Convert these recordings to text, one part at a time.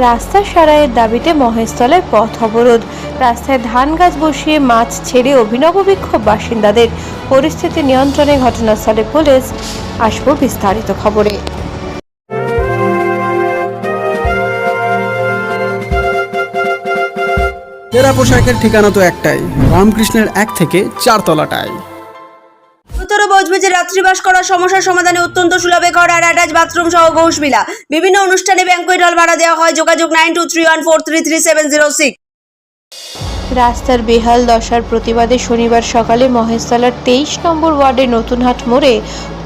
রাস্তা সারাইয়ের দাবিতে মহেশতলায় পথ অবরোধ। রাস্তায় ধান গাছ বসিয়ে মাছ ছেড়ে অভিনব বিক্ষোভ বাসিন্দাদের। পরিস্থিতি নিয়ন্ত্রণে ঘটনাস্থলে পুলিশ। আসবো বিস্তারিত খবরে। তেরা পোশাকের ঠিকানা তো একটাই, রামকৃষ্ণের 1 থেকে 4 তলাটায়। উত্তর বজবজে রাত্রিবাস করার সমস্যার সমাধানে অত্যন্ত সুলভে ঘর আর অ্যাটাচ বাথরুম সহ ঘোষবিলা। বিভিন্ন অনুষ্ঠানে ব্যাংকুয়েট হল ভাড়া দেওয়া হয়। যোগাযোগ 9231433706। রাস্তার বেহাল দশার প্রতিবাদে শনিবার সকালে মহেশতলার 23 নম্বর ওয়ার্ডের নতুনহাট মোড়ে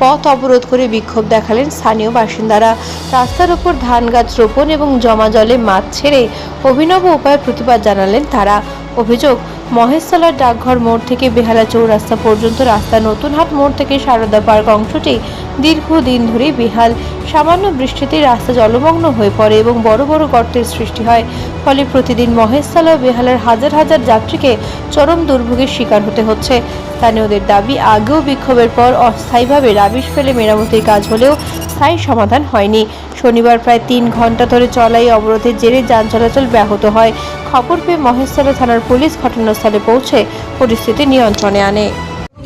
পথ অবরোধ করে বিক্ষোভ দেখালেন স্থানীয় বাসিন্দারা। রাস্তার ওপর ধান গাছ রোপণ এবং জমা জলে মাছ ছেড়ে অভিনব উপায়ে প্রতিবাদ জানালেন তারা। অভিযোগ, মহেশতলার ডাকঘর মোড় থেকে বেহালা চৌরাস্তা পর্যন্ত রাস্তা নতুনহাট মোড় থেকে সারদা পার্ক অংশটি দীর্ঘদিন ধরে বেহাল। সামান্য বৃষ্টিতে রাস্তা জলমগ্ন হয়ে পড়ে এবং বড় বড় গর্তের সৃষ্টি হয়। ফলে প্রতিদিন মহেশতলা ও বেহালার হাজার হাজার যাত্রীকে চরম দুর্ভোগের শিকার হতে হচ্ছে। স্থানীয়দের দাবি, আগেও বিক্ষোভের পর অস্থায়ীভাবে রাবিশ ফেলে মেরামতির কাজ হলেও স্থায়ী সমাধান হয়নি। শনিবার প্রায় 3 ঘন্টা ধরে চলা এই অবরোধের জেরে যান চলাচল ব্যাহত হয়। খবর পেয়ে মহেশতলা থানার পুলিশ ঘটনাস্থলে পৌঁছে পরিস্থিতি নিয়ন্ত্রণে আনে।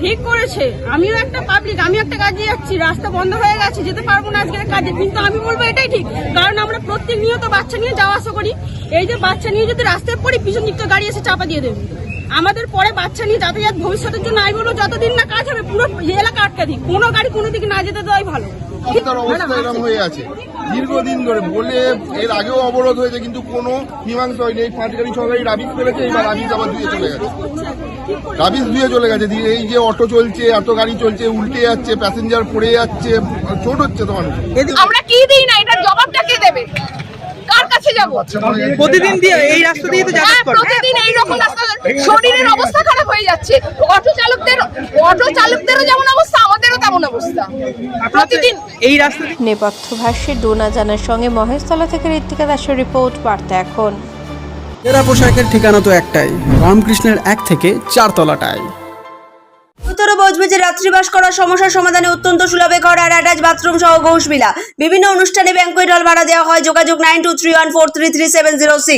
ঠিক করেছে, আমিও একটা পাবলিক, আমি একটা কাজে যাচ্ছি, রাস্তা বন্ধ হয়ে গেছে, যেতে পারবো না আজকের কাজে, কিন্তু আমি বলবো এটাই ঠিক, কারণ আমরা প্রতিনিয়ত বাচ্চা নিয়ে যাওয়া আসা করি। এই যে বাচ্চা নিয়ে যদি রাস্তায় পড়ি, পিছন দিকটা গাড়ি এসে চাপা দিয়ে দেবে। আমাদের পরে বাচ্চা নিয়ে যাতায়াত ভবিষ্যতের জন্য আমি বলবো যতদিন না কাজ হবে পুরো এলাকা আটকে দিই, কোনো গাড়ি কোনো দিকে না যেতে দেওয়াই ভালো। তার অবস্থা এরকম হয়ে আছে দীর্ঘদিন ধরে, বলে এর আগেও অবরোধ হয়েছে কিন্তু কোনো মীমাংসা হয়নি। এই 5 গাড়ি 6 গাড়ি রাবিশ ফেলেছে, এবার রাবিশ আবার ধুয়ে চলে গেছে, রাবিশ ধুয়ে চলে গেছে। এই যে অটো চলছে, এত গাড়ি চলছে, উল্টে যাচ্ছে, প্যাসেঞ্জার পড়ে যাচ্ছে, চোট হচ্ছে তো মানুষ। আমরা কি দিই না, এটার জবাবটা কে দেবে? কার কাছে যাব? প্রতিদিন দিয়ে এই রাস্তা দিয়ে তো যাতায়াত করে। প্রতিদিন এই রকম রাস্তা, শরীরের অবস্থা খারাপ হয়ে যাচ্ছে। অটো চালকদেরও যেমন অবস্থা, আমাদেরও তেমন অবস্থা। প্রতিদিন এই রাস্তা নেপথ্য ভাষ্যে ডোনা জানার সঙ্গে মহেশতলা থেকে ঋত্বিকা দাসের রিপোর্ট, বার্তা এখন। তেরা পোশাকের ঠিকানা তো একটাই, রামকৃষ্ণের 1 থেকে 4 তলাটায়। উত্তর বজবজে রাত্রিবাস করার সমস্যার সমাধানে অত্যন্ত সুলভে ঘর আর অ্যাটাচ বাথরুম সহ ঘোষবিলা। বিভিন্ন অনুষ্ঠানে ব্যাংকুয়েট হল ভাড়া দেওয়া হয়। যোগাযোগ 9231433706।